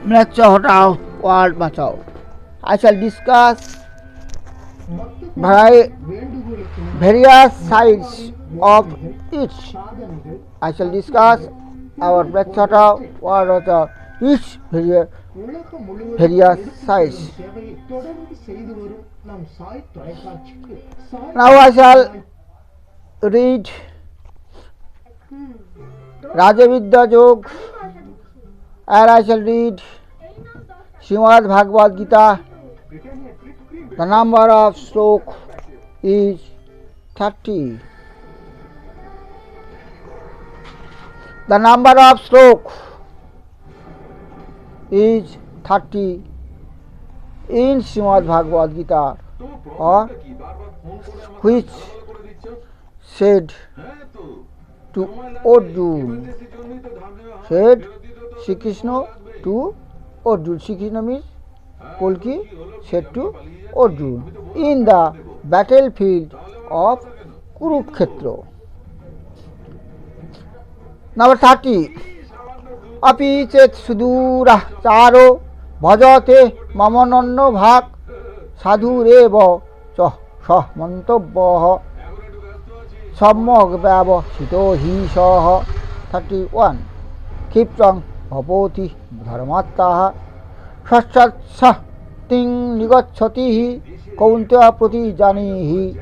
lecture हटाओ, world बचाओ. I shall discuss various sides of each. I shall discuss our lecture hटाओ, world बचाओ, each various sides. Now I shall read Rajavidya Jog, and I shall read Srimad Bhagavad Gita. The number of sloka is 30. The number of sloka is 30 in Srimad Bhagavad Gita, or which said to Arjuna, said Shri Krishna to Arjuna. Shri Krishna means Kalki said to Arjuna in the battlefield of Kurukshetra. Number 30. Api chet sudura charo bhajate mamananno bhak sadhureva sah mantobha sammag vyavasito hi sah. 31. Kiptang bhavoti dharmattaha sasatsa ting nigacchati kauntya prati janihi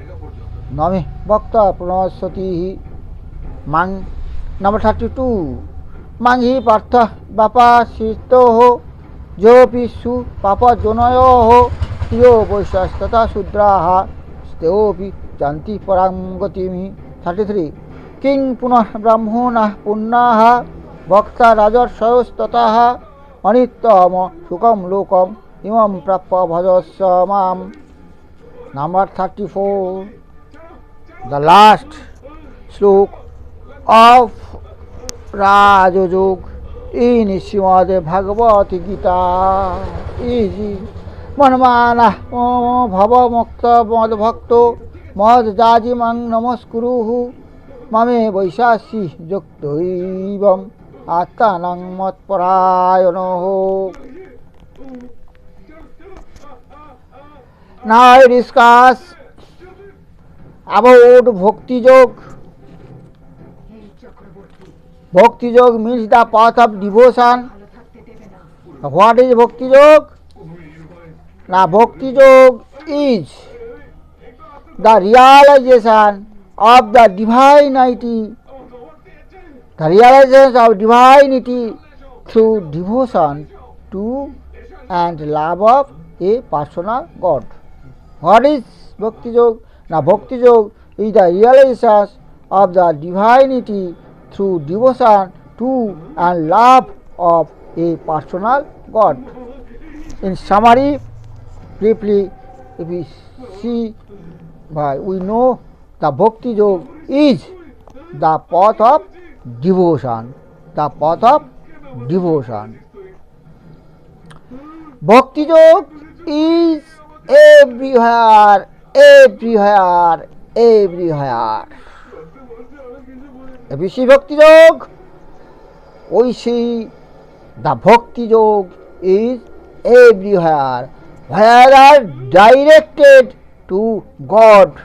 nami bhakta pranasati mang. Number 32. Manghi partha bapa sitoho jopisu papa jonayoho tiyo vaishastata sudraha steopi janti parangotimi. 33. King punah brahmona punnaha bhakta rajarsayostataha anittama sukam lokam imam prappa bhajasamam. Number 34. The last sloka of Raja Jog in Srimad Bhagavad Gita is Manmana Bhava Mukta Mad Bhakto Mad Jajimang Namaskuruhu Mame Vaishasi Juktoivam Atanang Mat Parayanoho. Now I discuss about Bhakti Jog. Bhakti Jog means the path of devotion. What is Bhakti Jog? Now Bhakti Jog is the realization of the divinity, the realization of divinity through devotion to and love of a personal God. What is Bhakti Jog? Now Bhakti Jog is the realization of the divinity through devotion to and love of a personal God. In summary, briefly, if we see, we know the Bhakti Jog is the path of devotion. The path of devotion. Bhakti Jog is everywhere, everywhere, everywhere. If we see Bhakti Jog, we see the Bhakti Jog is everywhere, whether directed to God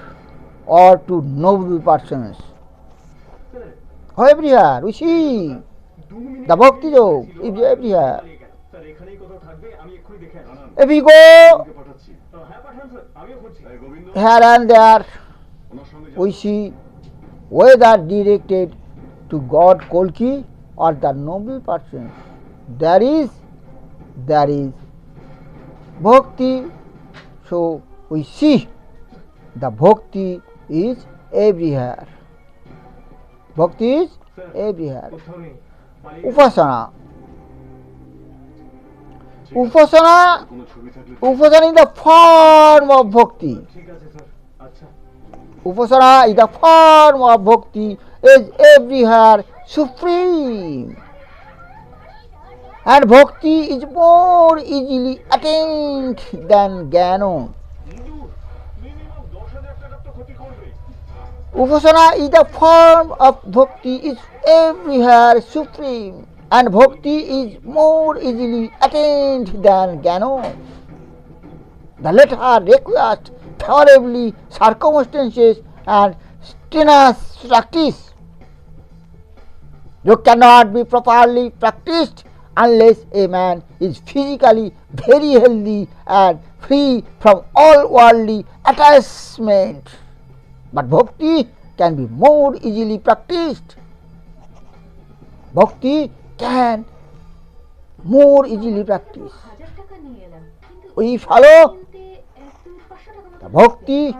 or to noble persons. Everywhere we see the Bhakti Jog is everywhere. If we go here and there, we see whether directed to God Kalki or the noble person. There is Bhakti. So we see the Bhakti is everywhere. Bhakti is everywhere. Upasana. Upasana is the form of Bhakti. Upasana is the form of Bhakti, is everywhere supreme. And Bhakti is more easily attained than Jnana. Upasana is the form of Bhakti, is everywhere supreme and bhakti is more easily attained than jnana. The latter requires favorably circumstances and strenuous practice. You cannot be properly practiced unless a man is physically very healthy and free from all worldly attachment. But bhakti can be more easily practiced. Bhakti can more easily practice. We follow the bhakti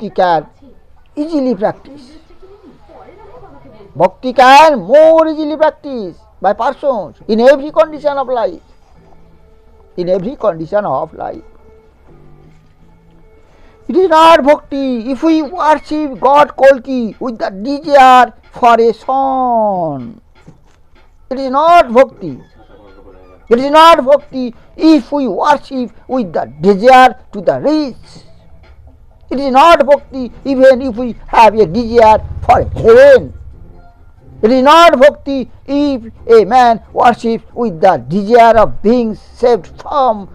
can easily practice. Bhakti can more easily practice by persons in every condition of life. In every condition of life. It is not bhakti if we worship God Kalki with the desire for a son. It is not bhakti. It is not bhakti if we worship with the desire to the rich. It is not bhakti even if we have a desire for heaven. It is not bhakti if a man worships with the desire of being saved from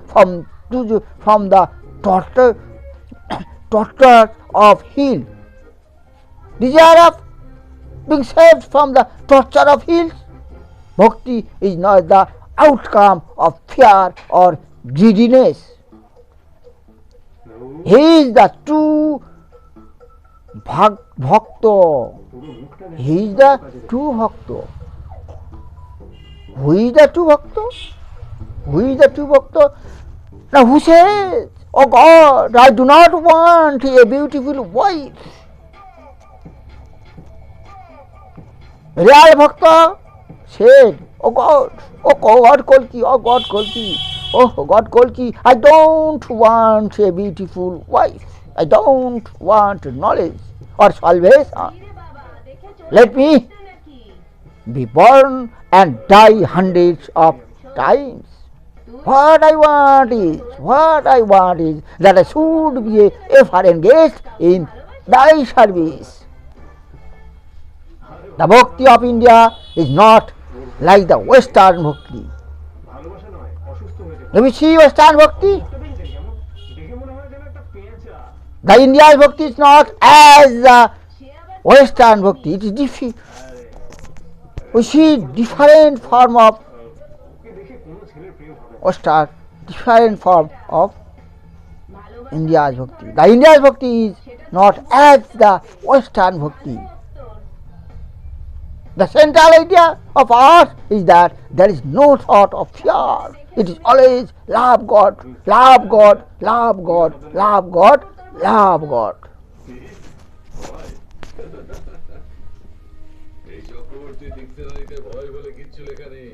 the torture of hell. Desire of being saved from the torture of hell. Bhakti is not the outcome of fear or greediness. He is the true bhakta. He is the true bhakta. Who is the true bhakta? Who is the true bhakta? Now who says, oh God, I do not want a beautiful wife. Real bhakta said, oh God Kalki, oh God Kalki, oh God Kalki, I don't want a beautiful wife. I don't want knowledge or salvation. Let me be born and die hundreds of times. What I want is that I should be ever engaged in thy service. The bhakti of India is not like the Western bhakti. Let me see Western bhakti. The India's bhakti is not as the Western bhakti. It is different. We see different form of Western, different form of India's bhakti. The India's bhakti is not as the Western bhakti. The central idea of ours is that there is no thought of fear. It is always love God, love God, love God, love God, love God. এই চক্রবর্তী ডিকশনারিতে ভয় বলে কিচ্ছু লেখা নেই।